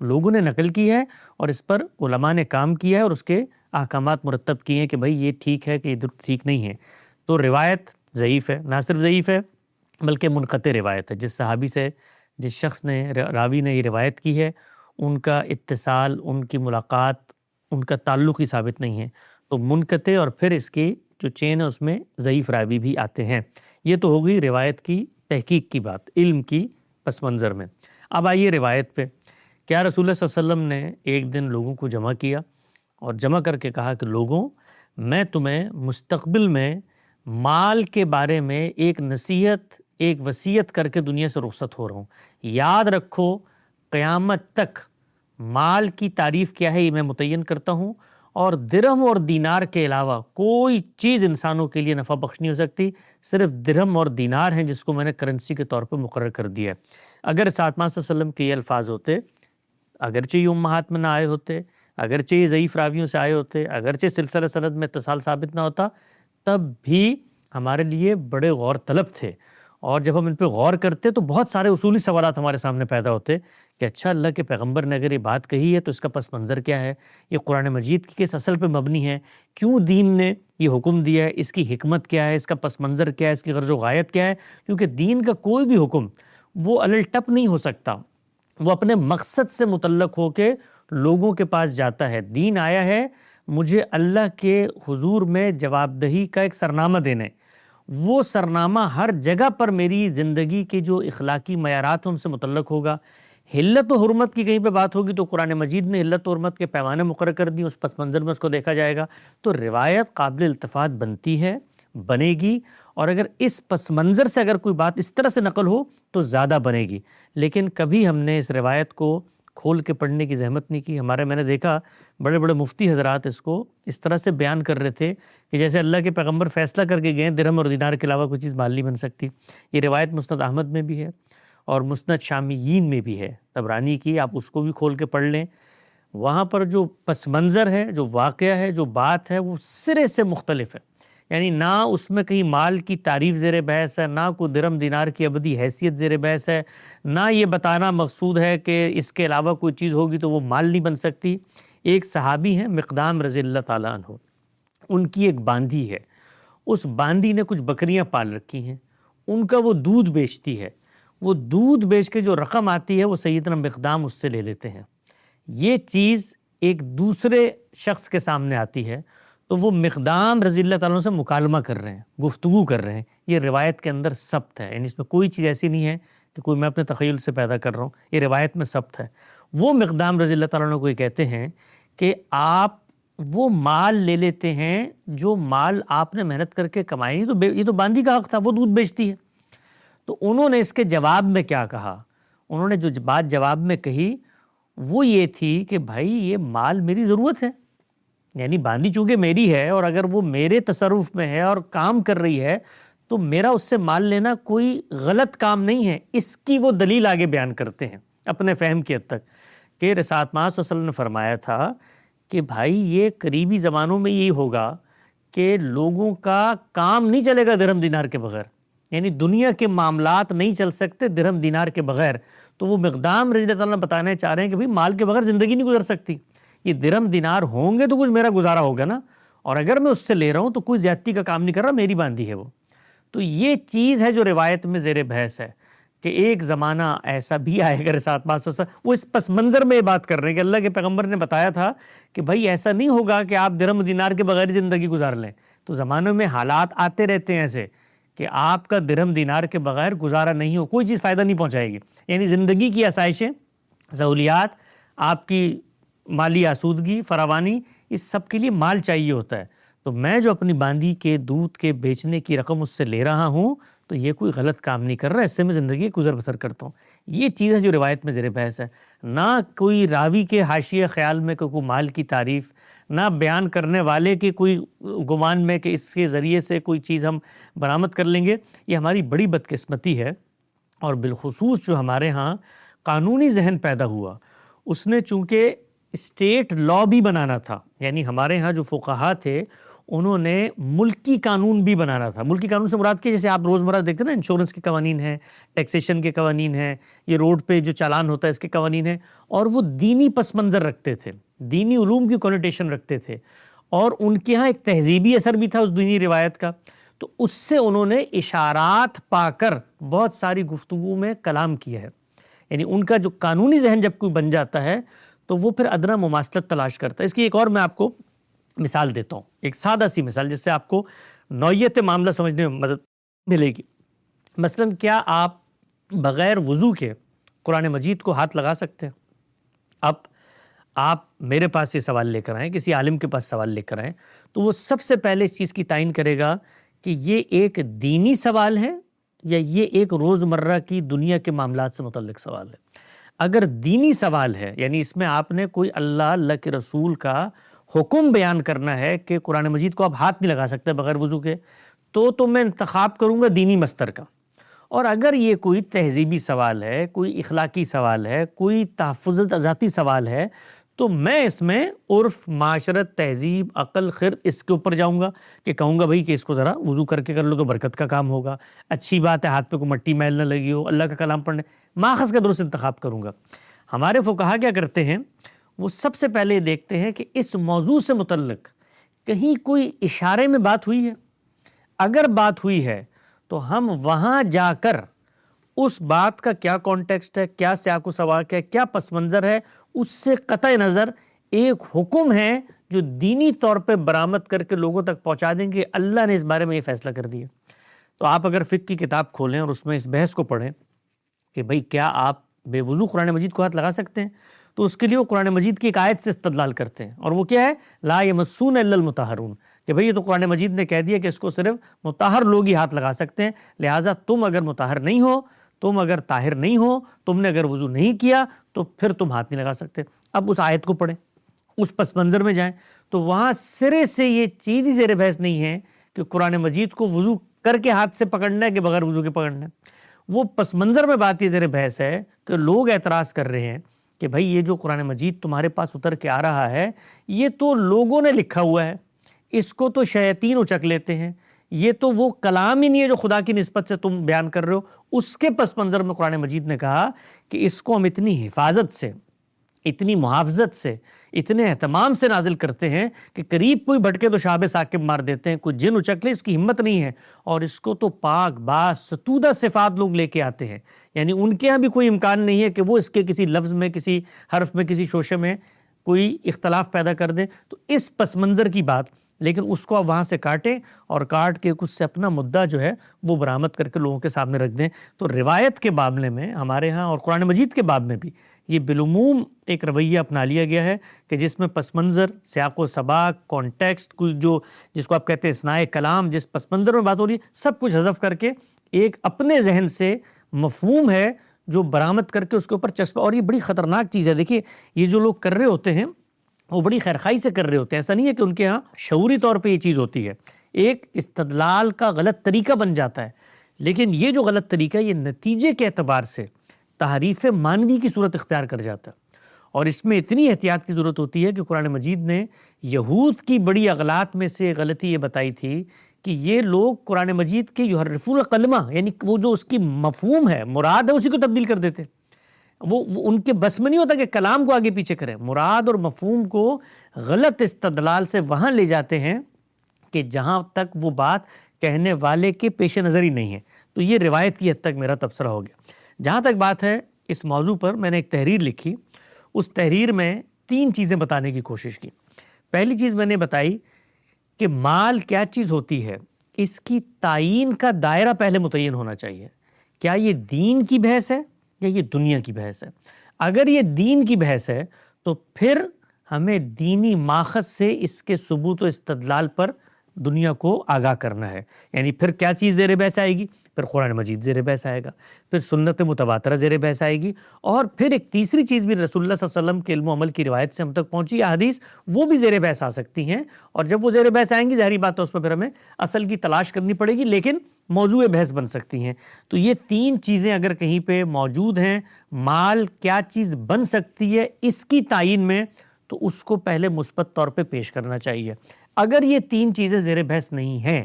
لوگوں نے نقل کی ہے اور اس پر علماء نے کام کیا ہے اور اس کے احکامات مرتب کیے ہیں کہ بھائی یہ ٹھیک ہے کہ یہ ٹھیک نہیں ہے. تو روایت ضعیف ہے، نہ صرف ضعیف ہے بلکہ منقطع روایت ہے. جس صحابی سے، جس شخص نے، راوی نے یہ روایت کی ہے، ان کا اتصال، ان کی ملاقات، ان کا تعلق ہی ثابت نہیں ہے. تو منقطع اور پھر اس کی جو چین ہے اس میں ضعیف راوی بھی آتے ہیں. یہ تو ہوگی روایت کی تحقیق کی بات، علم کی پس منظر میں. اب آئیے روایت پہ. کیا رسول اللہ صلی اللہ علیہ وسلم نے ایک دن لوگوں کو جمع کیا اور جمع کر کے کہا کہ لوگوں، میں تمہیں مستقبل میں مال کے بارے میں ایک نصیحت، ایک وصیت کر کے دنیا سے رخصت ہو رہا ہوں. یاد رکھو قیامت تک مال کی تعریف کیا ہے یہ میں متعین کرتا ہوں، اور درہم اور دینار کے علاوہ کوئی چیز انسانوں کے لیے نفع بخش نہیں ہو سکتی. صرف درہم اور دینار ہیں جس کو میں نے کرنسی کے طور پہ مقرر کر دیا ہے. اگر ساتمان صلی اللہ علیہ وسلم کے یہ الفاظ ہوتے، اگرچہ یہ امہات میں نہ آئے ہوتے، اگرچہ یہ ضعیف راویوں سے آئے ہوتے، اگرچہ سلسلہ سند میں اتصال ثابت نہ ہوتا، تب بھی ہمارے لیے بڑے غور طلب تھے. اور جب ہم ان پہ غور کرتے تو بہت سارے اصولی سوالات ہمارے سامنے پیدا ہوتے کہ اچھا، اللہ کے پیغمبر نے اگر یہ بات کہی ہے تو اس کا پس منظر کیا ہے، یہ قرآن مجید کی کس اصل پہ مبنی ہے، کیوں دین نے یہ حکم دیا ہے، اس کی حکمت کیا ہے، اس کا پس منظر کیا ہے، اس کی غرض و غایت کیا ہے. کیونکہ دین کا کوئی بھی حکم وہ الٹپ نہیں ہو سکتا، وہ اپنے مقصد سے متعلق ہو کے لوگوں کے پاس جاتا ہے. دین آیا ہے مجھے اللہ کے حضور میں جواب دہی کا ایک سرنامہ دینے، وہ سرنامہ ہر جگہ پر میری زندگی کے جو اخلاقی معیارات ہیں ان سے متعلق ہوگا. حلت و حرمت کی کہیں پہ بات ہوگی تو قرآن مجید نے حلت و حرمت کے پیمانے مقرر کر دی، اس پس منظر میں اس کو دیکھا جائے گا. تو روایت قابل التفات بنتی ہے، بنے گی، اور اگر اس پس منظر سے اگر کوئی بات اس طرح سے نقل ہو تو زیادہ بنے گی. لیکن کبھی ہم نے اس روایت کو کھول کے پڑھنے کی زحمت نہیں کی. میں نے دیکھا بڑے بڑے مفتی حضرات اس کو اس طرح سے بیان کر رہے تھے کہ جیسے اللہ کے پیغمبر فیصلہ کر کے گئے درہم اور دینار کے علاوہ کوئی چیز مال نہیں بن سکتی. یہ روایت مسند احمد میں بھی ہے اور مسند شامیین میں بھی ہے، طبرانی کی، آپ اس کو بھی کھول کے پڑھ لیں. وہاں پر جو پس منظر ہے، جو واقعہ ہے، جو بات ہے، وہ سرے سے مختلف ہے. یعنی نہ اس میں کہیں مال کی تعریف زیر بحث ہے، نہ کوئی درہم دینار کی ابدی حیثیت زیر بحث ہے، نہ یہ بتانا مقصود ہے کہ اس کے علاوہ کوئی چیز ہوگی تو وہ مال نہیں بن سکتی. ایک صحابی ہیں مقدام رضی اللہ تعالیٰ عنہ، ان کی ایک باندھی ہے، اس باندھی نے کچھ بکریاں پال رکھی ہیں، ان کا وہ دودھ بیچتی ہے، وہ دودھ بیچ کے جو رقم آتی ہے وہ سیدنا مقدام اس سے لے لیتے ہیں. یہ چیز ایک دوسرے شخص کے سامنے آتی ہے تو وہ مقدام رضی اللہ تعالیٰ عنہ سے مکالمہ کر رہے ہیں، گفتگو کر رہے ہیں. یہ روایت کے اندر ثبت ہے، یعنی اس میں کوئی چیز ایسی نہیں ہے کہ کوئی میں اپنے تخیل سے پیدا کر رہا ہوں، یہ روایت میں ثبت ہے. وہ مقدام رضی اللہ تعالیٰ عنہ کو یہ کہتے ہیں کہ آپ وہ مال لے لیتے ہیں جو مال آپ نے محنت کر کے کمائی، یہ تو باندھی کا حق تھا، وہ دودھ بیچتی ہے. تو انہوں نے اس کے جواب میں کیا کہا، انہوں نے جو بات جواب میں کہی وہ یہ تھی کہ بھائی یہ مال میری ضرورت ہے، یعنی باندھی چونکہ میری ہے اور اگر وہ میرے تصرف میں ہے اور کام کر رہی ہے تو میرا اس سے مال لینا کوئی غلط کام نہیں ہے. اس کی وہ دلیل آگے بیان کرتے ہیں اپنے فہم کی حد تک کہ رسالت مآب صلی اللہ علیہ وسلم نے فرمایا تھا کہ بھائی یہ قریبی زمانوں میں یہی ہوگا کہ لوگوں کا کام نہیں چلے گا درہم دینار کے بغیر، یعنی دنیا کے معاملات نہیں چل سکتے درہم دینار کے بغیر. تو وہ مقدام رضی اللہ تعالیٰ بتانا چاہ رہے ہیں کہ بھئی مال کے بغیر زندگی نہیں گزر سکتی، یہ درہم دینار ہوں گے تو کچھ میرا گزارا ہوگا نا، اور اگر میں اس سے لے رہا ہوں تو کوئی زیادتی کا کام نہیں کر رہا، میری باندھی ہے وہ. تو یہ چیز ہے جو روایت میں زیر بحث ہے کہ ایک زمانہ ایسا بھی آئے گا. رسالت مآب صلی اللہ علیہ وسلم وہ اس پس منظر میں یہ بات کر رہے ہیں کہ اللہ کے پیغمبر نے بتایا تھا کہ بھائی ایسا نہیں ہوگا کہ آپ درہم دینار کے بغیر زندگی گزار لیں. تو زمانوں میں حالات آتے رہتے ہیں ایسے کہ آپ کا درہم دینار کے بغیر گزارا نہیں ہو، کوئی چیز فائدہ نہیں پہنچائے گی. یعنی زندگی کی آسائشیں، سہولیات، آپ کی مالی آسودگی، فراوانی، اس سب کے لیے مال چاہیے ہوتا ہے. تو میں جو اپنی باندھی کے دودھ کے بیچنے کی رقم اس سے لے رہا ہوں تو یہ کوئی غلط کام نہیں کر رہا، اس سے میں زندگی گزر بسر کرتا ہوں. یہ چیز ہے جو روایت میں زیر بحث ہے. نہ کوئی راوی کے حاشیہ خیال میں کوئی مال کی تعریف، نہ بیان کرنے والے کے کوئی گمان میں کہ اس کے ذریعے سے کوئی چیز ہم برآمد کر لیں گے. یہ ہماری بڑی بدقسمتی ہے. اور بالخصوص جو ہمارے ہاں قانونی ذہن پیدا ہوا، اس نے چونکہ اسٹیٹ لا بھی بنانا تھا، یعنی ہمارے ہاں جو فقہا تھے انہوں نے ملکی قانون بھی بنانا تھا. ملکی قانون سے مراد کہ جیسے آپ روزمرہ دیکھتے ہیں نا، انشورنس کے قوانین ہیں، ٹیکسیشن کے قوانین ہیں، یہ روڈ پہ جو چالان ہوتا ہے اس کے قوانین ہیں، اور وہ دینی پس منظر رکھتے تھے، دینی علوم کی کونوٹیشن رکھتے تھے، اور ان کے ہاں ایک تہذیبی اثر بھی تھا اس دینی روایت کا. تو اس سے انہوں نے اشارات پا کر بہت ساری گفتگو میں کلام کیا ہے. یعنی ان کا جو قانونی ذہن جب کوئی بن جاتا ہے تو وہ پھر ادنیٰ مماثلت تلاش کرتا ہے. اس کی ایک اور میں آپ کو مثال دیتا ہوں، ایک سادہ سی مثال جس سے آپ کو نوعیت معاملہ سمجھنے میں مدد ملے گی. مثلا کیا آپ بغیر وضو کے قرآن مجید کو ہاتھ لگا سکتے ہیں؟ اب آپ میرے پاس یہ سوال لے کر آئیں، کسی عالم کے پاس سوال لے کر آئیں، تو وہ سب سے پہلے اس چیز کی تعین کرے گا کہ یہ ایک دینی سوال ہے یا یہ ایک روزمرہ کی دنیا کے معاملات سے متعلق سوال ہے. اگر دینی سوال ہے، یعنی اس میں آپ نے کوئی اللہ کے رسول کا حکم بیان کرنا ہے کہ قرآن مجید کو آپ ہاتھ نہیں لگا سکتے بغیر وضو کے، تو میں انتخاب کروں گا دینی مصدر کا. اور اگر یہ کوئی تہذیبی سوال ہے، کوئی اخلاقی سوال ہے، کوئی تحفظ ذاتی سوال ہے، تو میں اس میں عرف، معاشرت، تہذیب، عقل، خرد اس کے اوپر جاؤں گا کہ کہوں گا بھائی کہ اس کو ذرا وضو کر کے کر لو تو برکت کا کام ہوگا، اچھی بات ہے ہاتھ پہ کوئی مٹی میل نہ لگی ہو، اللہ کا کلام پڑھنے، ماخذ کا درست انتخاب کروں گا. ہمارے فقہا کیا کرتے ہیں، وہ سب سے پہلے یہ دیکھتے ہیں کہ اس موضوع سے متعلق کہیں کوئی اشارے میں بات ہوئی ہے. اگر بات ہوئی ہے تو ہم وہاں جا کر اس بات کا کیا کانٹیکسٹ ہے، کیا سیاق و سباق ہے، کیا پس منظر ہے، اس سے قطع نظر ایک حکم ہے جو دینی طور پہ برآمد کر کے لوگوں تک پہنچا دیں گے اللہ نے اس بارے میں یہ فیصلہ کر دیا. تو آپ اگر فقہ کی کتاب کھولیں اور اس میں اس بحث کو پڑھیں کہ بھئی کیا آپ بے وضو قرآن مجید کو ہاتھ لگا سکتے ہیں، تو اس کے لیے وہ قرآن مجید کی ایک آیت سے استدلال کرتے ہیں، اور وہ کیا ہے، لا یمسون الا المطہرون، کہ بھئی یہ تو قرآن مجید نے کہہ دیا کہ اس کو صرف مطہر لوگ ہی ہاتھ لگا سکتے ہیں، لہٰذا تم اگر مطہر نہیں ہو، تم اگر طاہر نہیں ہو، تم نے اگر وضو نہیں کیا تو پھر تم ہاتھ نہیں لگا سکتے. اب اس آیت کو پڑھیں، اس پس منظر میں جائیں، تو وہاں سرے سے یہ چیز ہی زیر بحث نہیں ہے کہ قرآن مجید کو وضو کر کے ہاتھ سے پکڑنا ہے کہ بغیر وضو کے پکڑنا ہے. وہ پس منظر میں بات یہ زیر بحث ہے کہ لوگ اعتراض کر رہے ہیں کہ بھئی یہ جو قرآن مجید تمہارے پاس اتر کے آ رہا ہے یہ تو لوگوں نے لکھا ہوا ہے، اس کو تو شیاطین اچک لیتے ہیں، یہ تو وہ کلام ہی نہیں ہے جو خدا کی نسبت سے تم بیان کر رہے ہو. اس کے پس منظر میں قرآن مجید نے کہا کہ اس کو ہم اتنی حفاظت سے، اتنی محافظت سے، اتنے اہتمام سے نازل کرتے ہیں کہ قریب کوئی بھٹکے تو شہاب ثاقب مار دیتے ہیں، کوئی جن اچک لے اس کی ہمت نہیں ہے، اور اس کو تو پاک باز ستودہ صفات لوگ لے کے آتے ہیں. یعنی ان کے ہاں بھی کوئی امکان نہیں ہے کہ وہ اس کے کسی لفظ میں، کسی حرف میں، کسی شوشے میں کوئی اختلاف پیدا کر دیں. تو اس پس منظر کی بات، لیکن اس کو آپ وہاں سے کاٹیں اور کاٹ کے اس سے اپنا مدعا جو ہے وہ برآمد کر کے لوگوں کے سامنے رکھ دیں. تو روایت کے معاملے میں ہمارے ہاں اور قرآن مجید کے باب میں بھی یہ بالعموم ایک رویہ اپنا لیا گیا ہے کہ جس میں پس منظر، سیاق و سباق، کانٹیکسٹ، کوئی جو جس کو آپ کہتے ہیں اثناء کلام، جس پس منظر میں بات ہو رہی ہے، سب کچھ حذف کر کے ایک اپنے ذہن سے مفہوم ہے جو برآمد کر کے اس کے اوپر چسپا. اور یہ بڑی خطرناک چیز ہے. دیکھیے یہ جو لوگ کر رہے ہوتے ہیں وہ بڑی خیرخواہی سے کر رہے ہوتے ہیں، ایسا نہیں ہے کہ ان کے ہاں شعوری طور پہ یہ چیز ہوتی ہے. ایک استدلال کا غلط طریقہ بن جاتا ہے، لیکن یہ جو غلط طریقہ یہ نتیجے کے اعتبار سے تحریف مانوی کی صورت اختیار کر جاتا ہے. اور اس میں اتنی احتیاط کی ضرورت ہوتی ہے کہ قرآن مجید نے یہود کی بڑی اغلاط میں سے غلطی یہ بتائی تھی کہ یہ لوگ قرآن مجید کے یحرفون الکلمہ، یعنی وہ جو اس کی مفہوم ہے، مراد ہے، اسی کو تبدیل کر دیتے. وہ ان کے بس میں نہیں ہوتا کہ کلام کو آگے پیچھے کریں، مراد اور مفہوم کو غلط استدلال سے وہاں لے جاتے ہیں کہ جہاں تک وہ بات کہنے والے کے پیش نظر ہی نہیں ہے. تو یہ روایت کی حد تک میرا تبصرہ ہو گیا. جہاں تک بات ہے اس موضوع پر، میں نے ایک تحریر لکھی، اس تحریر میں 3 چیزیں بتانے کی کوشش کی. پہلی چیز میں نے بتائی کہ مال کیا چیز ہوتی ہے، اس کی تعین کا دائرہ پہلے متعین ہونا چاہیے. کیا یہ دین کی بحث ہے یا یہ دنیا کی بحث ہے؟ اگر یہ دین کی بحث ہے تو پھر ہمیں دینی ماخذ سے اس کے ثبوت و استدلال پر دنیا کو آگاہ کرنا ہے. یعنی پھر کیا چیز زیر بحث آئے گی؟ پھر قرآن مجید زیر بحث آئے گا، پھر سنت متواترہ زیر بحث آئے گی، اور پھر ایک تیسری چیز بھی رسول اللہ صلی اللہ علیہ وسلم کے علم و عمل کی روایت سے ہم تک پہنچی احادیث، وہ بھی زیر بحث آ سکتی ہیں. اور جب وہ زیر بحث آئیں گی ظاہری بات ہے اس پر پھر ہمیں اصل کی تلاش کرنی پڑے گی، لیکن موضوع بحث بن سکتی ہیں. تو یہ 3 چیزیں اگر کہیں پہ موجود ہیں، مال کیا چیز بن سکتی ہے اس کی تعین میں، تو اس کو پہلے مثبت طور پہ پیش کرنا چاہیے. اگر یہ تین چیزیں زیر بحث نہیں ہیں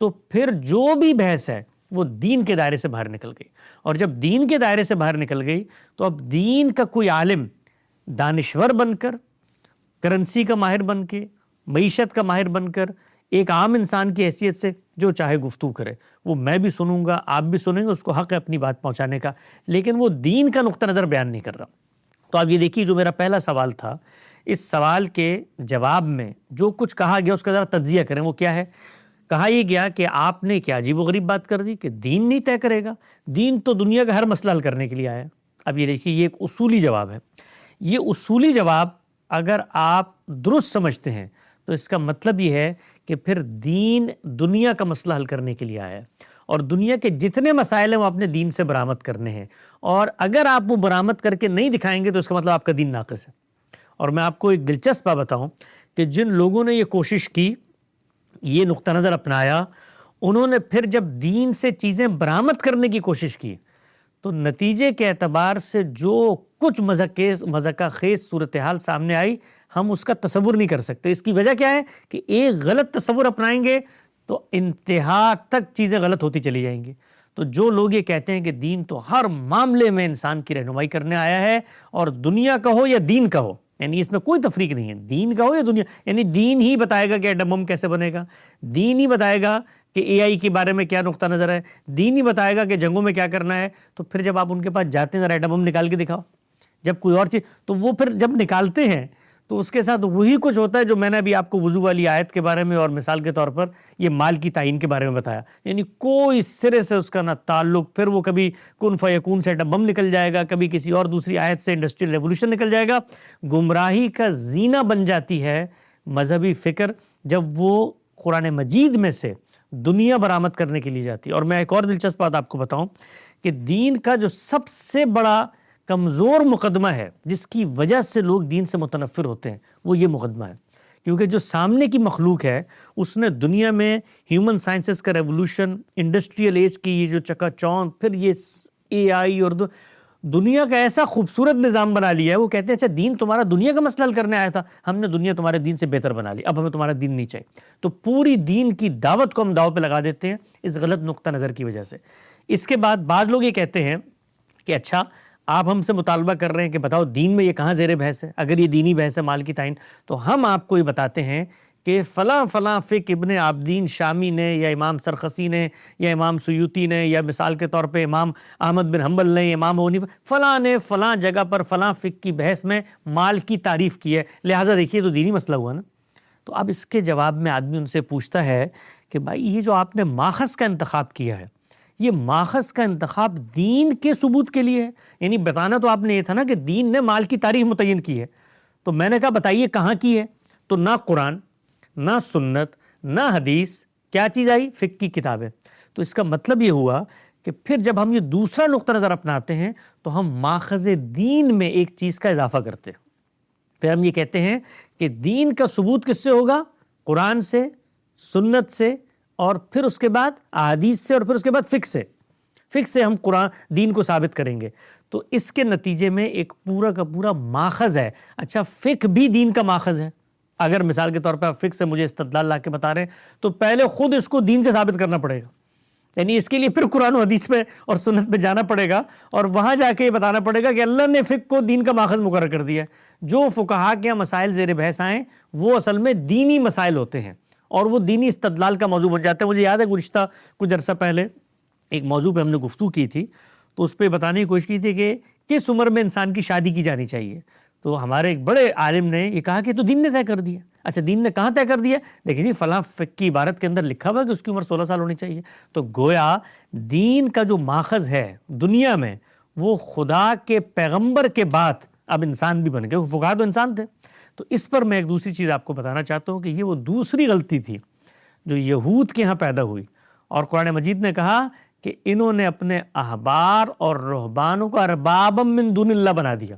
تو پھر جو بھی بحث ہے وہ دین کے دائرے سے باہر نکل گئی، اور جب دین کے دائرے سے باہر نکل گئی تو اب دین کا کوئی عالم دانشور بن کر، کرنسی کا ماہر بن کے، معیشت کا ماہر بن کر، ایک عام انسان کی حیثیت سے جو چاہے گفتگو کرے، وہ میں بھی سنوں گا، آپ بھی سنیں گے، اس کو حق ہے اپنی بات پہنچانے کا، لیکن وہ دین کا نقطہ نظر بیان نہیں کر رہا۔ تو آپ یہ دیکھیے، جو میرا پہلا سوال تھا، اس سوال کے جواب میں جو کچھ کہا گیا اس کا ذرا تجزیہ کریں، وہ کیا ہے؟ کہا یہ گیا کہ آپ نے کیا عجیب و غریب بات کر دی کہ دین نہیں طے کرے گا، دین تو دنیا کا ہر مسئلہ حل کرنے کے لیے آیا ہے۔ اب یہ دیکھیے، یہ ایک اصولی جواب ہے۔ یہ اصولی جواب اگر آپ درست سمجھتے ہیں تو اس کا مطلب یہ ہے کہ پھر دین دنیا کا مسئلہ حل کرنے کے لیے آیا ہے، اور دنیا کے جتنے مسائل ہیں وہ اپنے دین سے برآمد کرنے ہیں، اور اگر آپ وہ برآمد کر کے نہیں دکھائیں گے تو اس کا مطلب آپ کا دین ناقص ہے۔ اور میں آپ کو ایک دلچسپ بات بتاؤں کہ جن لوگوں نے یہ کوشش کی، یہ نقطہ نظر اپنایا، انہوں نے پھر جب دین سے چیزیں برآمد کرنے کی کوشش کی تو نتیجے کے اعتبار سے جو کچھ مذاق خیز صورتحال سامنے آئی، ہم اس کا تصور نہیں کر سکتے۔ اس کی وجہ کیا ہے کہ ایک غلط تصور اپنائیں گے تو انتہا تک چیزیں غلط ہوتی چلی جائیں گی۔ تو جو لوگ یہ کہتے ہیں کہ دین تو ہر معاملے میں انسان کی رہنمائی کرنے آیا ہے، اور دنیا کا ہو یا دین کا ہو، یعنی اس میں کوئی تفریق نہیں ہے، دین کا ہو یا دنیا، یعنی دین ہی بتائے گا کہ ایٹم بم کیسے بنے گا، دین ہی بتائے گا کہ اے آئی کے بارے میں کیا نقطہ نظر ہے، دین ہی بتائے گا کہ جنگوں میں کیا کرنا ہے۔ تو پھر جب آپ ان کے پاس جاتے ہیں ذرا ایٹم بم نکال کے دکھاؤ، جب کوئی اور چیز، تو وہ پھر جب نکالتے ہیں تو اس کے ساتھ وہی کچھ ہوتا ہے جو میں نے ابھی آپ کو وضو والی آیت کے بارے میں اور مثال کے طور پر یہ مال کی تعین کے بارے میں بتایا، یعنی کوئی سرے سے اس کا نہ تعلق، پھر وہ کبھی کن فیکون سے ایٹم بم نکل جائے گا، کبھی کسی اور دوسری آیت سے انڈسٹریل ریولوشن نکل جائے گا۔ گمراہی کا زینہ بن جاتی ہے مذہبی فکر جب وہ قرآن مجید میں سے دنیا برآمد کرنے کے لیے جاتی ہے۔ اور میں ایک اور دلچسپ بات آپ کو بتاؤں کہ دین کا جو سب سے بڑا کمزور مقدمہ ہے جس کی وجہ سے لوگ دین سے متنفر ہوتے ہیں، وہ یہ مقدمہ ہے، کیونکہ جو سامنے کی مخلوق ہے اس نے دنیا میں ہیومن سائنسز کا ریولوشن، انڈسٹریل ایج کی یہ جو چکا چوند، پھر یہ اے آئی اور دنیا کا ایسا خوبصورت نظام بنا لیا ہے، وہ کہتے ہیں اچھا دین تمہارا دنیا کا مسئلہ حل کرنے آیا تھا، ہم نے دنیا تمہارے دین سے بہتر بنا لی، اب ہمیں تمہارا دین نہیں چاہیے۔ تو پوری دین کی دعوت کو ہم داؤ پہ لگا دیتے ہیں اس غلط نقطہ نظر کی وجہ سے۔ اس کے بعد بعض لوگ یہ کہتے ہیں کہ اچھا آپ ہم سے مطالبہ کر رہے ہیں کہ بتاؤ دین میں یہ کہاں زیر بحث ہے، اگر یہ دینی بحث ہے مال کی تعین، تو ہم آپ کو یہ بتاتے ہیں کہ فلاں فلاں فقہ ابن عابدین شامی نے، یا امام سرخسی نے، یا امام سیوطی نے، یا مثال کے طور پہ امام احمد بن حنبل نے، امام ابو حنیفہ، فلاں نے فلاں جگہ پر فلاں فقہ کی بحث میں مال کی تعریف کی ہے، لہٰذا دیکھیے تو دینی مسئلہ ہوا نا۔ تو اب اس کے جواب میں آدمی ان سے پوچھتا ہے کہ بھائی یہ جو آپ نے ماخذ کا انتخاب کیا ہے، یہ ماخذ کا انتخاب دین کے ثبوت کے لیے ہے، یعنی بتانا تو آپ نے یہ تھا نا کہ دین نے مال کی تعریف متعین کی ہے، تو میں نے کہا بتائیے کہاں کی ہے، تو نہ قرآن، نہ سنت، نہ حدیث، کیا چیز آئی؟ فقہ کی کتابیں۔ تو اس کا مطلب یہ ہوا کہ پھر جب ہم یہ دوسرا نقطہ نظر اپناتے ہیں تو ہم ماخذ دین میں ایک چیز کا اضافہ کرتے ہیں، پھر ہم یہ کہتے ہیں کہ دین کا ثبوت کس سے ہوگا؟ قرآن سے، سنت سے، اور پھر اس کے بعد احادیث سے، اور پھر اس کے بعد فقہ سے ہم قرآن دین کو ثابت کریں گے۔ تو اس کے نتیجے میں ایک پورا کا پورا ماخذ ہے۔ اچھا فقہ بھی دین کا ماخذ ہے، اگر مثال کے طور پہ آپ فقہ سے مجھے استدلال لا کے بتا رہے ہیں تو پہلے خود اس کو دین سے ثابت کرنا پڑے گا، یعنی اس کے لیے پھر قرآن و حدیث میں اور سنت میں جانا پڑے گا، اور وہاں جا کے یہ بتانا پڑے گا کہ اللہ نے فقہ کو دین کا ماخذ مقرر کر دیا ہے۔ جو فقہا کے مسائل زیر بحث آئیں وہ اصل میں دینی مسائل ہوتے ہیں، اور وہ دینی استدلال کا موضوع بن جاتے ہیں۔ مجھے یاد ہے گزشتہ کچھ عرصہ پہلے ایک موضوع پہ ہم نے گفتگو کی تھی، تو اس پہ بتانے کی کوشش کی تھی کہ کس عمر میں انسان کی شادی کی جانی چاہیے، تو ہمارے ایک بڑے عالم نے یہ کہا کہ تو دین نے طے کر دیا۔ اچھا دین نے کہاں طے کر دیا؟ دیکھیں جی فلاں فقہ کی عبارت کے اندر لکھا ہوا کہ اس کی عمر 16 سال ہونی چاہیے۔ تو گویا دین کا جو ماخذ ہے دنیا میں وہ خدا کے پیغمبر کے بعد اب انسان بھی بن گئے، فقہا تو انسان تھے۔ تو اس پر میں ایک دوسری چیز آپ کو بتانا چاہتا ہوں کہ یہ وہ دوسری غلطی تھی جو یہود کے ہاں پیدا ہوئی، اور قرآن مجید نے کہا کہ انہوں نے اپنے احبار اور رہبانوں کو اربابا من دون اللہ بنا دیا۔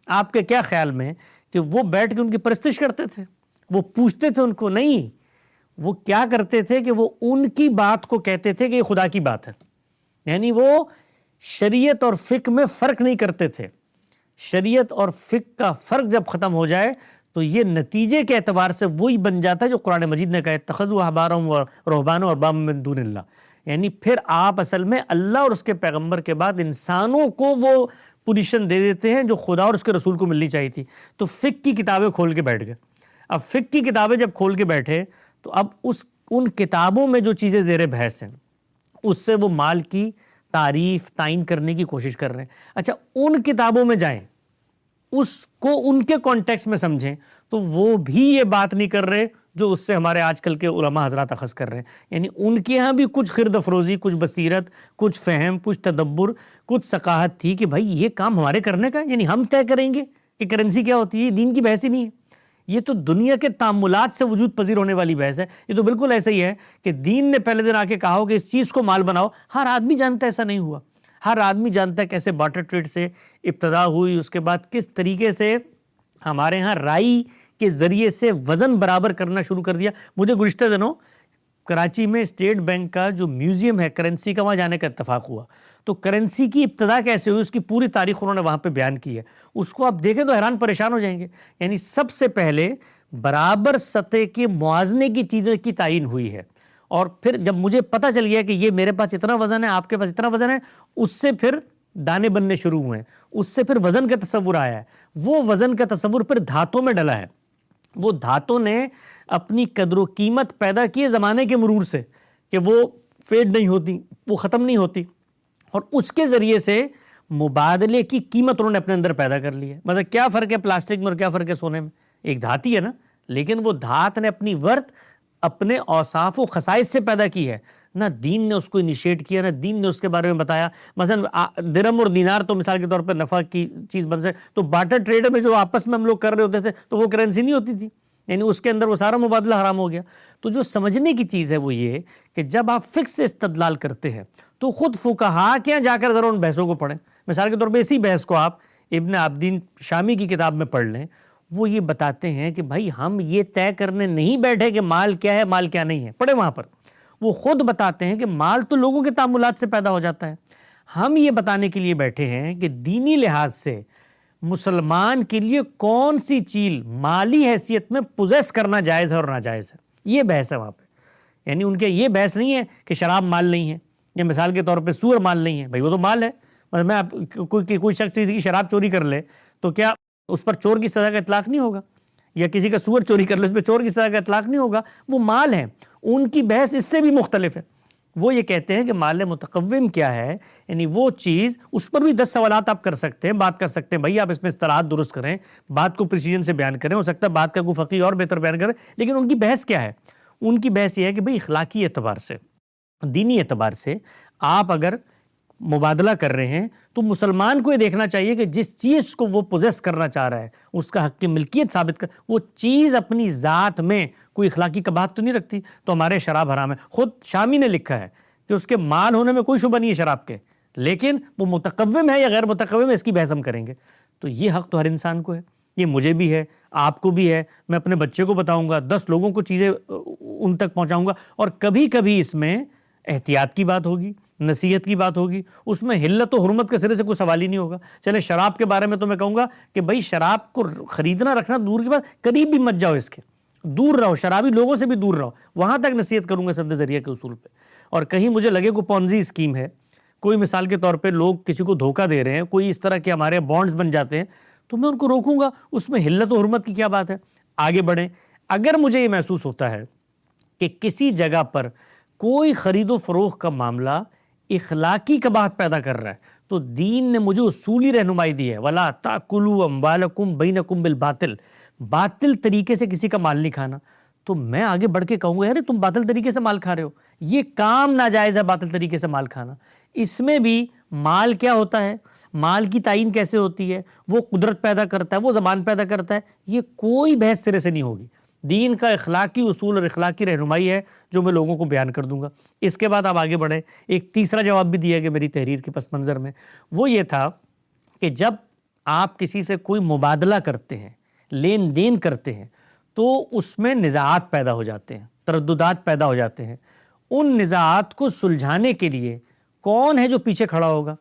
آپ کے کیا خیال میں کہ وہ بیٹھ کے ان کی پرستش کرتے تھے؟ وہ پوچھتے تھے ان کو؟ نہیں، وہ کیا کرتے تھے کہ وہ ان کی بات کو کہتے تھے کہ یہ خدا کی بات ہے، یعنی وہ شریعت اور فقہ میں فرق نہیں کرتے تھے۔ شریعت اور فقہ کا فرق جب ختم ہو جائے تو یہ نتیجے کے اعتبار سے وہی بن جاتا ہے جو قرآن مجید نے کہا اتخذوا احبارهم ورهبانهم اربابا من دون اللہ، یعنی پھر آپ اصل میں اللہ اور اس کے پیغمبر کے بعد انسانوں کو وہ پوزیشن دے دیتے ہیں جو خدا اور اس کے رسول کو ملنی چاہیے تھی۔ تو فقہ کی کتابیں کھول کے بیٹھ گئے۔ اب فقہ کی کتابیں جب کھول کے بیٹھے تو اب ان کتابوں میں جو چیزیں زیر بحث ہیں اس سے وہ مال کی تعریف تعین کرنے کی کوشش کر رہے ہیں۔ اچھا ان کتابوں میں جائیں، اس کو ان کے کانٹیکس میں سمجھیں، تو وہ بھی یہ بات نہیں کر رہے جو اس سے ہمارے آج کل کے علماء حضرات اخذ کر رہے ہیں۔ یعنی ان کے ہاں بھی کچھ خرد افروزی، کچھ بصیرت، کچھ فہم، کچھ تدبر، کچھ ثقافت تھی کہ بھائی یہ کام ہمارے کرنے کا ہے، یعنی ہم طے کریں گے کہ کرنسی کیا ہوتی ہے۔ یہ دین کی بحث ہی نہیں ہے، یہ تو دنیا کے تعاملات سے وجود پذیر ہونے والی بحث ہے۔ یہ تو بالکل ایسا ہی ہے کہ دین نے پہلے دن آ کے کہا ہو کہ اس چیز کو مال بناؤ، ہر آدمی جانتا ہے ایسا نہیں ہوا۔ ہر آدمی جانتا ہے کیسے بارٹر ٹریڈ سے ابتدا ہوئی، اس کے بعد کس طریقے سے ہمارے ہاں رائی کے ذریعے سے وزن برابر کرنا شروع کر دیا۔ مجھے گزشتہ دنوں کراچی میں اسٹیٹ بینک کا جو میوزیم ہے کرنسی کا، وہاں جانے کا اتفاق ہوا۔ تو کرنسی کی ابتدا کیسے ہوئی اس کی پوری تاریخ انہوں نے وہاں پہ بیان کی ہے۔ اس کو آپ دیکھیں تو حیران پریشان ہو جائیں گے۔ یعنی سب سے پہلے برابر سطح کے موازنے کی چیزیں کی تعین ہوئی ہے، اور پھر جب مجھے پتہ چل گیا کہ یہ میرے پاس اتنا وزن ہے، آپ کے پاس اتنا وزن ہے، اس سے پھر دانے بننے شروع ہوئے ہیں، اس سے پھر وزن کا تصور آیا ہے۔ وہ وزن کا تصور پھر دھاتوں میں ڈلا ہے۔ وہ دھاتوں نے اپنی قدر و قیمت پیدا کی ہے زمانے کے مرور سے، کہ وہ فیڈ نہیں ہوتی، وہ ختم نہیں ہوتی، اور اس کے ذریعے سے مبادلے کی قیمت انہوں نے اپنے اندر پیدا کر لی ہے۔ مطلب کیا فرق ہے پلاسٹک میں اور کیا فرق ہے سونے میں؟ ایک دھات ہی ہے نا، لیکن وہ دھات نے اپنی ورت اپنے اوصاف و خصائص سے پیدا کی ہے۔ نہ دین نے اس کو انیشیٹ کیا، نہ دین نے اس کے بارے میں بتایا۔ مثلا درہم اور دینار تو مثال کے طور پر نفع کی چیز بن سکے، تو بارٹر ٹریڈ میں جو آپس میں ہم لوگ کر رہے ہوتے تھے تو وہ کرنسی نہیں ہوتی تھی، یعنی اس کے اندر وہ سارا مبادلہ حرام ہو گیا۔ تو جو سمجھنے کی چیز ہے وہ یہ کہ جب آپ فکس سے استدلال کرتے ہیں تو خود فقہا کے یہاں جا کر ذرا ان بحثوں کو پڑھیں۔ مثال کے طور پہ اسی بحث کو آپ ابن عابدین شامی کی کتاب میں پڑھ لیں، وہ یہ بتاتے ہیں کہ بھائی ہم یہ طے کرنے نہیں بیٹھے کہ مال کیا ہے مال کیا نہیں ہے، پڑھے وہاں پر وہ خود بتاتے ہیں کہ مال تو لوگوں کے تعاملات سے پیدا ہو جاتا ہے۔ ہم یہ بتانے کے لیے بیٹھے ہیں کہ دینی لحاظ سے مسلمان کے لیے کون سی چیز مالی حیثیت میں پوزیس کرنا جائز ہے اور ناجائز ہے، یہ بحث ہے وہاں پہ۔ یعنی ان کے یہ بحث نہیں ہے کہ شراب مال نہیں ہے، یا مثال کے طور پہ سور مال نہیں ہے، بھائی وہ تو مال ہے۔ مطلب میں کوئی شخص کی شراب چوری کر لے تو کیا اس پر چور کی سزا کا اطلاق نہیں ہوگا؟ یا کسی کا سور چوری کر لے اس پہ چور کی سزا کا اطلاق نہیں ہوگا؟ وہ مال ہے۔ ان کی بحث اس سے بھی مختلف ہے۔ وہ یہ کہتے ہیں کہ مال متقوم کیا ہے، یعنی وہ چیز، اس پر بھی 10 سوالات آپ کر سکتے ہیں، بات کر سکتے ہیں، بھائی آپ اس میں اصطلاحات درست کریں، بات کو پریسیجن سے بیان کریں، ہو سکتا ہے بات کا کوئی فقیہ اور بہتر بیان کرے، لیکن ان کی بحث کیا ہے؟ ان کی بحث یہ ہے کہ بھئی اخلاقی اعتبار سے، دینی اعتبار سے آپ اگر مبادلہ کر رہے ہیں تو مسلمان کو یہ دیکھنا چاہیے کہ جس چیز کو وہ پوزیس کرنا چاہ رہا ہے اس کا حق کی ملکیت ثابت کر، وہ چیز اپنی ذات میں کوئی اخلاقی قباحت تو نہیں رکھتی۔ تو ہمارے شراب حرام ہے، خود شامی نے لکھا ہے کہ اس کے مال ہونے میں کوئی شبہ نہیں ہے شراب کے، لیکن وہ متقوم ہے یا غیر متقوم ہے اس کی بحث ہم کریں گے۔ تو یہ حق تو ہر انسان کو ہے، یہ مجھے بھی ہے، آپ کو بھی ہے، میں اپنے بچے کو بتاؤں گا، 10 لوگوں کو چیزیں ان تک پہنچاؤں گا، اور کبھی کبھی اس میں احتیاط کی بات ہوگی، نصیحت کی بات ہوگی، اس میں حلت و حرمت کے سرے سے کوئی سوال ہی نہیں ہوگا۔ چلے شراب کے بارے میں تو میں کہوں گا کہ بھائی شراب کو خریدنا رکھنا دور کی بات، قریب بھی مت جاؤ، اس کے دور رہو، شرابی لوگوں سے بھی دور رہو، وہاں تک نصیحت کروں گا سد ذریعہ کے اصول پہ۔ اور کہیں مجھے لگے کوئی پونزی اسکیم ہے، کوئی مثال کے طور پہ لوگ کسی کو دھوکہ دے رہے ہیں، کوئی اس طرح کے ہمارے بانڈز بن جاتے ہیں، تو میں ان کو روکوں گا، اس میں حلت و حرمت کی کیا بات ہے، آگے بڑھیں۔ اگر مجھے یہ محسوس ہوتا ہے کہ کسی جگہ پر کوئی خرید و فروخت کا معاملہ اخلاقی قباحت پیدا کر رہا ہے، تو دین نے مجھے اصولی رہنمائی دی ہے، وَلَا تَأْكُلُوا أَمْوَالَكُمْ بَيْنَكُمْ بِالْبَاطِلِ، باطل طریقے سے کسی کا مال نہیں کھانا۔ تو میں آگے بڑھ کے کہوں گا یار تم باطل طریقے سے مال کھا رہے ہو، یہ کام ناجائز ہے باطل طریقے سے مال کھانا۔ اس میں بھی مال کیا ہوتا ہے، مال کی تعین کیسے ہوتی ہے، وہ قدرت پیدا کرتا ہے، وہ زمان پیدا کرتا ہے، یہ کوئی بحث سرے سے نہیں ہوگی۔ دین کا اخلاقی اصول اور اخلاقی رہنمائی ہے جو میں لوگوں کو بیان کر دوں گا۔ اس کے بعد آپ آگے بڑھیں۔ ایک تیسرا جواب بھی دیا کہ میری تحریر کے پس منظر میں، وہ یہ تھا کہ جب آپ کسی سے کوئی مبادلہ کرتے ہیں، لین دین کرتے ہیں، تو اس میں نزاعات پیدا ہو جاتے ہیں، ترددات پیدا ہو جاتے ہیں۔ ان نزاعات کو سلجھانے کے لیے کون ہے جو پیچھے کھڑا ہوگا؟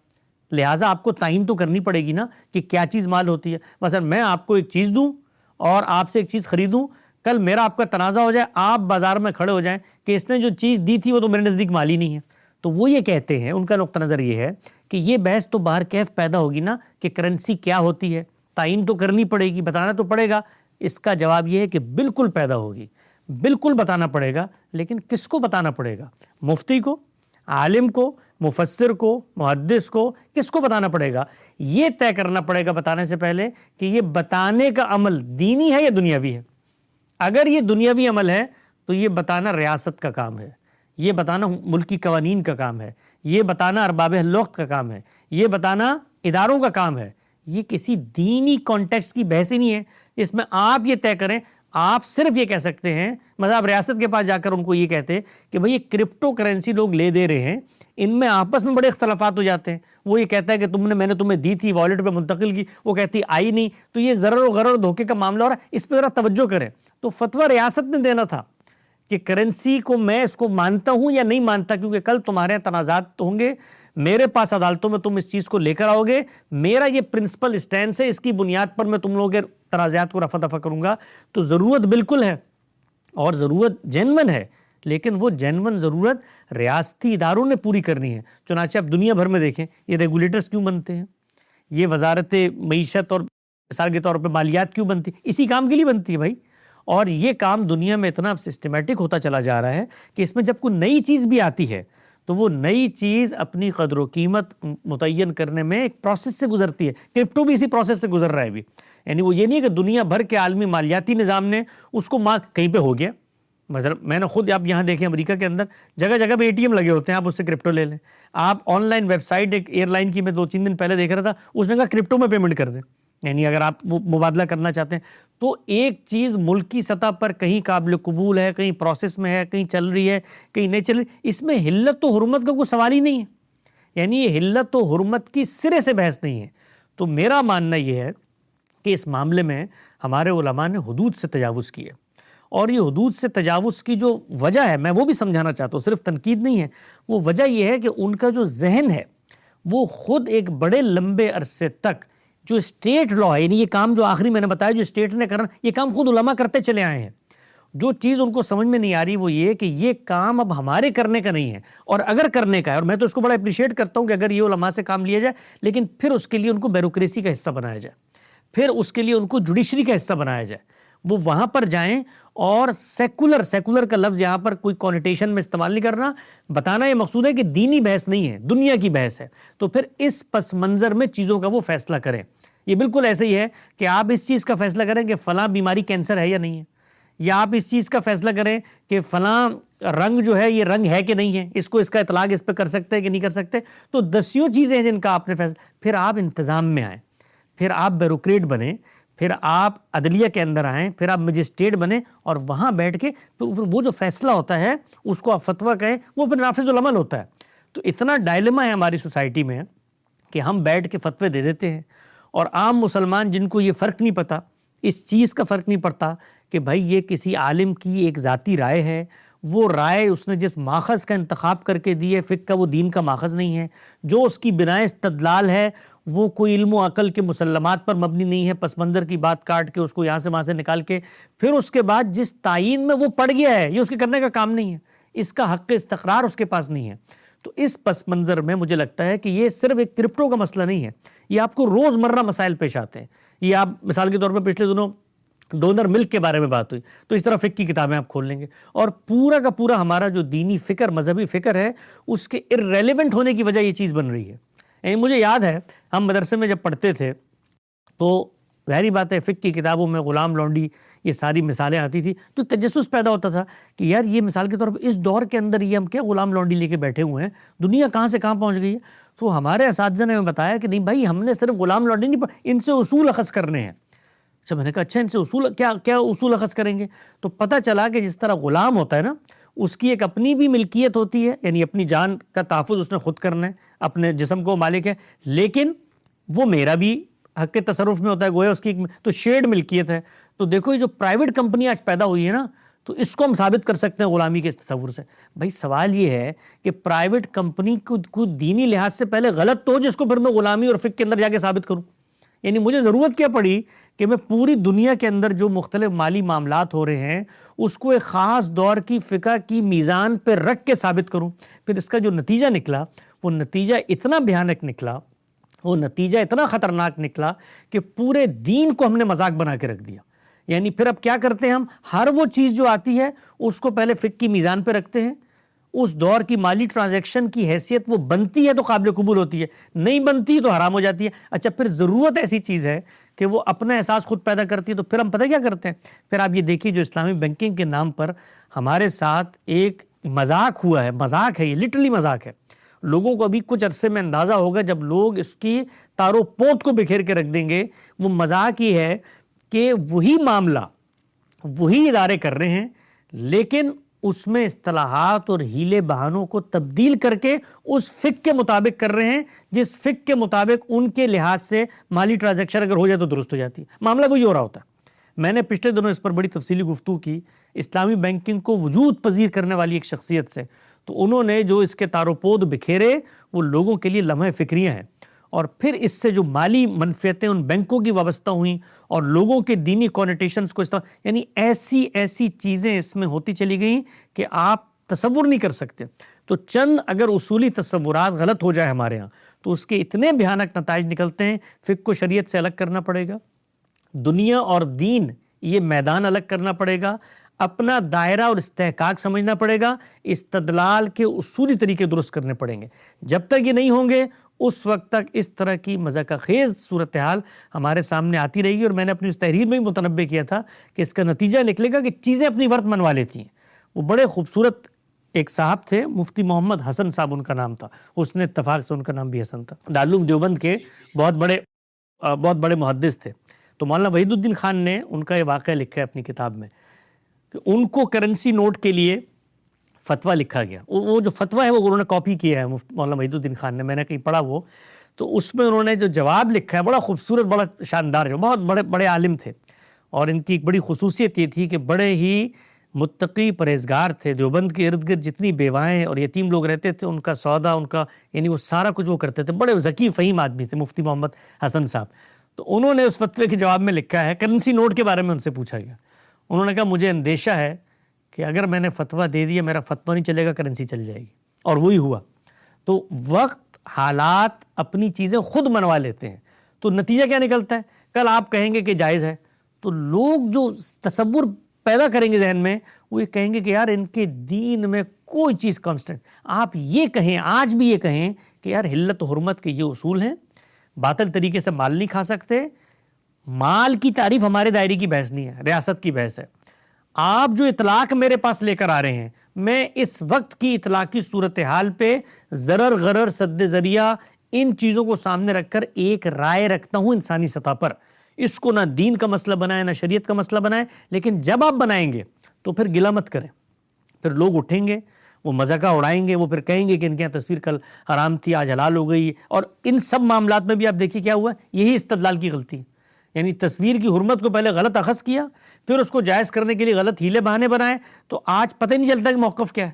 لہٰذا آپ کو تعین تو کرنی پڑے گی نا کہ کیا چیز مال ہوتی ہے۔ مثلا میں آپ کو ایک چیز دوں اور آپ سے ایک چیز خریدوں, کل میرا آپ کا تنازع ہو جائے, آپ بازار میں کھڑے ہو جائیں کہ اس نے جو چیز دی تھی وہ تو میرے نزدیک مالی نہیں ہے. تو وہ یہ کہتے ہیں, ان کا نقطہ نظر یہ ہے کہ یہ بحث تو باہر کیف پیدا ہوگی نا کہ کرنسی کیا ہوتی ہے, تعین تو کرنی پڑے گی, بتانا تو پڑے گا. اس کا جواب یہ ہے کہ بالکل پیدا ہوگی, بالکل بتانا پڑے گا, لیکن کس کو بتانا پڑے گا؟ مفتی کو, عالم کو, مفسر کو, محدث کو, کس کو بتانا پڑے گا؟ یہ طے کرنا پڑے گا بتانے سے پہلے کہ یہ بتانے کا عمل دینی ہے یا دنیاوی ہے. اگر یہ دنیاوی عمل ہے تو یہ بتانا ریاست کا کام ہے, یہ بتانا ملکی قوانین کا کام ہے, یہ بتانا ارباب الوقت کا کام ہے, یہ بتانا اداروں کا کام ہے. یہ کسی دینی کانٹیکسٹ کی بحث ہی نہیں ہے اس میں آپ یہ طے کریں. آپ صرف یہ کہہ سکتے ہیں, مطلب ریاست کے پاس جا کر ان کو یہ کہتے کہ بھئی یہ کرپٹو کرنسی لوگ لے دے رہے ہیں, ان میں آپس میں بڑے اختلافات ہو جاتے ہیں. وہ یہ کہتا ہے کہ میں نے تمہیں دی تھی, والیٹ پہ منتقل کی, وہ کہتی آئی نہیں, تو یہ ضرر و غرر دھوکے کا معاملہ ہو رہا ہے, اس پہ ذرا توجہ کریں. تو فتویٰ ریاست نے دینا تھا کہ کرنسی کو میں اس کو مانتا ہوں یا نہیں مانتا, کیونکہ کل تمہارے تنازعات ہوں گے, میرے پاس عدالتوں میں تم اس چیز کو لے کر آؤ گے, میرا یہ پرنسپل اسٹینس ہے, اس کی بنیاد پر میں تم لوگوں کے تنازعات کو رفع دفع کروں گا. تو ضرورت بالکل ہے اور ضرورت جینون ہے, لیکن وہ جینون ضرورت ریاستی اداروں نے پوری کرنی ہے. چنانچہ اب دنیا بھر میں دیکھیں یہ ریگولیٹرز کیوں بنتے ہیں, یہ وزارت معیشت اور مثال کے طور پہ مالیات کیوں بنتی, اسی کام کے لیے بنتی ہے بھائی. اور یہ کام دنیا میں اتنا سسٹمیٹک ہوتا چلا جا رہا ہے کہ اس میں جب کوئی نئی چیز بھی آتی ہے تو وہ نئی چیز اپنی قدر و قیمت متعین کرنے میں ایک پروسیس سے گزرتی ہے. کرپٹو بھی اسی پروسیس سے گزر رہا ہے ابھی. یعنی وہ یہ نہیں کہ دنیا بھر کے عالمی مالیاتی نظام نے اس کو کہیں پہ ہو گیا. مطلب میں نے خود, آپ یہاں دیکھیں امریکہ کے اندر جگہ جگہ پہ اے ٹی ایم لگے ہوتے ہیں, آپ اس سے کرپٹو لے لیں. آپ آن لائن ویب سائٹ ایک ایئر لائن کی میں 2-3 دن پہلے دیکھ رہا تھا, اس نے کہا کرپٹو میں پیمنٹ کر دیں. یعنی اگر آپ وہ مبادلہ کرنا چاہتے ہیں تو ایک چیز ملکی سطح پر کہیں قابل قبول ہے, کہیں پروسیس میں ہے, کہیں چل رہی ہے, کہیں نہیں چل رہی, اس میں حلت و حرمت کا کوئی سوال ہی نہیں ہے. یعنی یہ حلت و حرمت کی سرے سے بحث نہیں ہے. تو میرا ماننا یہ ہے کہ اس معاملے میں ہمارے علماء نے حدود سے تجاوز کیے, اور یہ حدود سے تجاوز کی جو وجہ ہے میں وہ بھی سمجھانا چاہتا ہوں, صرف تنقید نہیں ہے. وہ وجہ یہ ہے کہ ان کا جو ذہن ہے وہ خود ایک بڑے لمبے عرصے تک جو اسٹیٹ لا ہے, یعنی یہ کام جو آخری میں نے بتایا جو اسٹیٹ نے کرنا, یہ کام خود علماء کرتے چلے آئے ہیں. جو چیز ان کو سمجھ میں نہیں آ رہی وہ یہ کہ یہ کام اب ہمارے کرنے کا نہیں ہے, اور اگر کرنے کا ہے, اور میں تو اس کو بڑا اپریشیٹ کرتا ہوں کہ اگر یہ علماء سے کام لیا جائے, لیکن پھر اس کے لیے ان کو بیوروکریسی کا حصہ بنایا جائے, پھر اس کے لیے ان کو جوڈیشری کا حصہ بنایا جائے. وہ وہاں پر جائیں اور سیکولر کا لفظ یہاں پر کوئی کونیٹیشن میں استعمال نہیں کرنا. بتانا یہ مقصود ہے کہ دینی بحث نہیں ہے, دنیا کی بحث ہے. تو پھر اس پس منظر میں چیزوں کا وہ فیصلہ کریں. یہ بالکل ایسے ہی ہے کہ آپ اس چیز کا فیصلہ کریں کہ فلاں بیماری کینسر ہے یا نہیں ہے, یا آپ اس چیز کا فیصلہ کریں کہ فلاں رنگ جو ہے یہ رنگ ہے کہ نہیں ہے, اس کو اس کا اطلاق اس پہ کر سکتے ہیں کہ نہیں کر سکتے. تو دسیوں چیزیں ہیں جن کا آپ نے فیصلہ, پھر آپ انتظام میں آئیں, پھر آپ بیوروکریٹ بنیں, پھر آپ عدلیہ کے اندر آئیں, پھر آپ مجسٹریٹ بنیں, اور وہاں بیٹھ کے وہ جو فیصلہ ہوتا ہے اس کو آپ فتویٰ کہیں, وہ پھر نافذ العمل ہوتا ہے. تو اتنا ڈائلما ہے ہماری سوسائٹی میں کہ ہم بیٹھ کے فتوے دے دیتے ہیں, اور عام مسلمان جن کو یہ فرق نہیں پتا, اس چیز کا فرق نہیں پڑتا کہ بھائی یہ کسی عالم کی ایک ذاتی رائے ہے, وہ رائے اس نے جس ماخذ کا انتخاب کر کے دی ہے فقہ کا, وہ دین کا ماخذ نہیں ہے. جو اس کی بنائے استدلال ہے وہ کوئی علم و عقل کے مسلمات پر مبنی نہیں ہے, پس منظر کی بات کاٹ کے اس کو یہاں سے وہاں سے نکال کے پھر اس کے بعد جس تعین میں وہ پڑ گیا ہے یہ اس کے کرنے کا کام نہیں ہے, اس کا حق استقرار اس کے پاس نہیں ہے. تو اس پس منظر میں مجھے لگتا ہے کہ یہ صرف ایک کرپٹو کا مسئلہ نہیں ہے, یہ آپ کو روزمرہ مسائل پیش آتے ہیں. یہ آپ مثال کے طور پر پچھلے دنوں ڈونر ملک کے بارے میں بات ہوئی, تو اس طرح فقہ کی کتابیں آپ کھول لیں گے اور پورا کا پورا ہمارا جو دینی فکر, مذہبی فکر ہے, اس کے ارریلیونٹ ہونے کی وجہ یہ چیز بن رہی ہے. یعنی مجھے یاد ہے ہم مدرسے میں جب پڑھتے تھے تو ظاہری بات ہے فقہ کی کتابوں میں غلام لونڈی یہ ساری مثالیں آتی تھی, تو تجسس پیدا ہوتا تھا کہ یار یہ مثال کے طور پر اس دور کے اندر یہ ہم کیا غلام لونڈی لے کے بیٹھے ہوئے ہیں, دنیا کہاں سے کہاں پہنچ گئی ہے. تو ہمارے اساتذہ نے ہمیں بتایا کہ نہیں بھائی ہم نے صرف غلام لونڈی نہیں, ان سے اصول اخذ کرنے ہیں. اچھا, میں نے کہا اچھا ان سے اصول کیا اصول اخذ کریں گے؟ تو پتہ چلا کہ جس طرح غلام ہوتا ہے نا, اس کی ایک اپنی بھی ملکیت ہوتی ہے, یعنی اپنی جان کا تحفظ اس نے خود کرنا ہے, اپنے جسم کو مالک ہے, لیکن وہ میرا بھی حق کے تصرف میں ہوتا ہے, گویا اس کی تو شیئرڈ ملکیت ہے. تو دیکھو یہ جو پرائیویٹ کمپنی آج پیدا ہوئی ہے نا, تو اس کو ہم ثابت کر سکتے ہیں غلامی کے تصور سے. بھائی سوال یہ ہے کہ پرائیویٹ کمپنی کو دینی لحاظ سے پہلے غلط تو ہو جس کو پھر میں غلامی اور فقہ کے اندر جا کے ثابت کروں. یعنی مجھے ضرورت کیا پڑی کہ میں پوری دنیا کے اندر جو مختلف مالی معاملات ہو رہے ہیں اس کو ایک خاص دور کی فقہ کی میزان پہ رکھ کے ثابت کروں. پھر اس کا جو نتیجہ نکلا وہ نتیجہ اتنا بھیانک نکلا, وہ نتیجہ اتنا خطرناک نکلا کہ پورے دین کو ہم نے مذاق بنا کے رکھ دیا. یعنی پھر اب کیا کرتے ہیں, ہم ہر وہ چیز جو آتی ہے اس کو پہلے فقہ کی میزان پہ رکھتے ہیں, اس دور کی مالی ٹرانزیکشن کی حیثیت وہ بنتی ہے تو قابل قبول ہوتی ہے, نہیں بنتی تو حرام ہو جاتی ہے. اچھا پھر ضرورت ایسی چیز ہے کہ وہ اپنا احساس خود پیدا کرتی ہے, تو پھر ہم پتہ کیا کرتے ہیں, پھر آپ یہ دیکھیے جو اسلامی بینکنگ کے نام پر ہمارے ساتھ ایک مذاق ہوا ہے, مذاق ہے یہ, لٹرلی مذاق ہے. لوگوں کو ابھی کچھ عرصے میں اندازہ ہوگا جب لوگ اس کی تارو پوت کو بکھیر کے رکھ دیں گے. وہ مذاق یہ ہے کہ وہی معاملہ وہی ادارے کر رہے ہیں, لیکن اس میں اصطلاحات اور ہیلے بہانوں کو تبدیل کر کے اس فقہ کے مطابق کر رہے ہیں جس فقہ کے مطابق ان کے لحاظ سے مالی ٹرانزیکشن اگر ہو جائے تو درست ہو جاتی ہے. معاملہ وہی ہو رہا ہوتا ہے. میں نے پچھلے دنوں اس پر بڑی تفصیلی گفتگو کی اسلامی بینکنگ کو وجود پذیر کرنے والی ایک شخصیت سے, تو انہوں نے جو اس کے تاروپود بکھیرے وہ لوگوں کے لیے لمحہ فکریاں ہیں. اور پھر اس سے جو مالی منفعتیں ان بینکوں کی وابستہ ہوئیں اور لوگوں کے دینی کونیٹیشنز کو یعنی ایسی چیزیں اس میں ہوتی چلی گئیں کہ آپ تصور نہیں کر سکتے. تو چند اگر اصولی تصورات غلط ہو جائے ہمارے ہاں تو اس کے اتنے بھیانک نتائج نکلتے ہیں. فقہ کو شریعت سے الگ کرنا پڑے گا, دنیا اور دین یہ میدان الگ کرنا پڑے گا, اپنا دائرہ اور استحقاق سمجھنا پڑے گا, استدلال کے اصولی طریقے درست کرنے پڑیں گے. جب تک یہ نہیں ہوں گے اس وقت تک اس طرح کی مذاق خیز صورتحال ہمارے سامنے آتی رہے گی. اور میں نے اپنی اس تحریر میں بھی متنبہ کیا تھا کہ اس کا نتیجہ نکلے گا کہ چیزیں اپنی ورت منوا لیتی ہیں. وہ بڑے خوبصورت ایک صاحب تھے, مفتی محمد حسن صاحب ان کا نام تھا, اس نے اتفاق سے ان کا نام بھی حسن تھا, دارالعلوم دیوبند کے بہت بڑے محدث تھے. تو مولانا وحید الدین خان نے ان کا یہ واقعہ لکھا ہے اپنی کتاب میں کہ ان کو کرنسی نوٹ کے لیے فتویٰ لکھا گیا. وہ جو فتویٰ ہے وہ انہوں نے کاپی کیا ہے مولانا وحید الدین خان نے, میں نے کہیں پڑھا وہ, تو اس میں انہوں نے جو جواب لکھا ہے بڑا خوبصورت, بڑا شاندار, جو بہت بڑے عالم تھے. اور ان کی ایک بڑی خصوصیت یہ تھی کہ بڑے ہی متقی پرہیزگار تھے. دیوبند کے ارد گرد جتنی بیوائیں اور یتیم لوگ رہتے تھے ان کا سودا, ان کا یعنی وہ سارا کچھ وہ کرتے تھے. بڑے ذکی فہیم آدمی تھے مفتی محمد حسن صاحب. تو انہوں نے اس فتوے کے جواب میں لکھا ہے, کرنسی نوٹ کے بارے میں ان سے پوچھا گیا, انہوں نے کہا مجھے اندیشہ ہے کہ اگر میں نے فتویٰ دے دیا میرا فتویٰ نہیں چلے گا, کرنسی چل جائے گی. اور وہی ہوا. تو وقت حالات اپنی چیزیں خود منوا لیتے ہیں. تو نتیجہ کیا نکلتا ہے, کل آپ کہیں گے کہ جائز ہے تو لوگ جو تصور پیدا کریں گے ذہن میں وہ یہ کہیں گے کہ یار ان کے دین میں کوئی چیز کانسٹنٹ. آپ یہ کہیں, آج بھی یہ کہیں کہ یار حلت و حرمت کے یہ اصول ہیں, باطل طریقے سے مال نہیں کھا سکتے. مال کی تعریف ہمارے دائرے کی بحث نہیں ہے, ریاست کی بحث ہے. آپ جو اطلاق میرے پاس لے کر آ رہے ہیں, میں اس وقت کی اطلاقی صورتحال پہ ضرر غرر سد ذریعہ ان چیزوں کو سامنے رکھ کر ایک رائے رکھتا ہوں انسانی سطح پر. اس کو نہ دین کا مسئلہ بنائیں نہ شریعت کا مسئلہ بنائیں, لیکن جب آپ بنائیں گے تو پھر گلہ مت کریں. پھر لوگ اٹھیں گے, وہ مذاقہ اڑائیں گے, وہ پھر کہیں گے کہ ان کے یہاں تصویر کل حرام تھی آج حلال ہو گئی. اور ان سب معاملات میں بھی آپ دیکھیے کیا ہوا, یہی استدلال کی غلطی. یعنی تصویر کی حرمت کو پہلے غلط اخذ کیا, پھر اس کو جائز کرنے کے لیے غلط ہیلے بہانے بنائے, تو آج پتہ نہیں چلتا کہ موقف کیا ہے,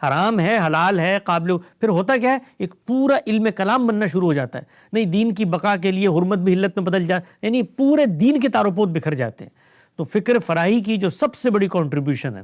حرام ہے حلال ہے قابل. پھر ہوتا کیا ہے, ایک پورا علم کلام بننا شروع ہو جاتا ہے. نہیں, دین کی بقا کے لیے حرمت بھی حلت میں بدل جاتی, یعنی پورے دین کے تاروپود بکھر جاتے ہیں. تو فکر فراہی کی جو سب سے بڑی کنٹریبیوشن ہے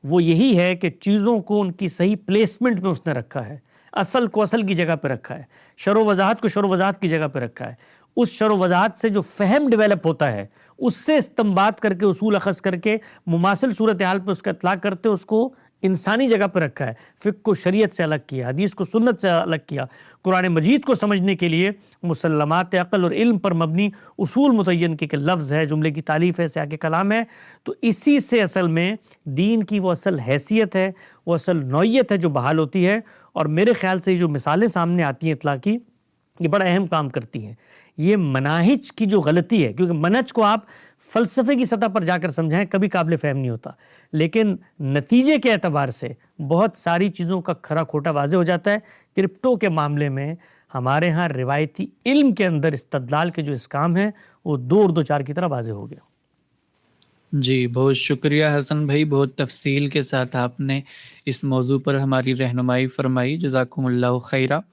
وہ یہی ہے کہ چیزوں کو ان کی صحیح پلیسمنٹ میں اس نے رکھا ہے, اصل کو اصل کی جگہ پہ رکھا ہے, شر و وضاحت کو شر و وضاحت کی جگہ پہ رکھا ہے. اس شر و وضاحت سے جو فہم ڈیولپ ہوتا ہے اس سے استنباط کر کے اصول اخذ کر کے مماثل صورتحال پہ اس کا اطلاق کرتے اس کو انسانی جگہ پہ رکھا ہے. فقہ کو شریعت سے الگ کیا, حدیث کو سنت سے الگ کیا. قرآن مجید کو سمجھنے کے لیے مسلمات عقل اور علم پر مبنی اصول متعین کے لفظ ہے, جملے کی تالیف ہے, سیاق کلام ہے. تو اسی سے اصل میں دین کی وہ اصل حیثیت ہے, وہ اصل نوعیت ہے جو بحال ہوتی ہے. اور میرے خیال سے یہ جو مثالیں سامنے آتی ہیں اطلاع کی, یہ بڑا اہم کام کرتی ہیں. یہ مناہج کی جو غلطی ہے, کیونکہ منہج کو آپ فلسفے کی سطح پر جا کر سمجھائیں کبھی قابل فہم نہیں ہوتا, لیکن نتیجے کے اعتبار سے بہت ساری چیزوں کا کھرا کھوٹا واضح ہو جاتا ہے. کرپٹو کے معاملے میں ہمارے ہاں روایتی علم کے اندر استدلال کے جو اسکام ہیں وہ 2 اور 2 4 کی طرح واضح ہو گیا. جی بہت شکریہ حسن بھائی, بہت تفصیل کے ساتھ آپ نے اس موضوع پر ہماری رہنمائی فرمائی, جزاکم اللہ خیرہ.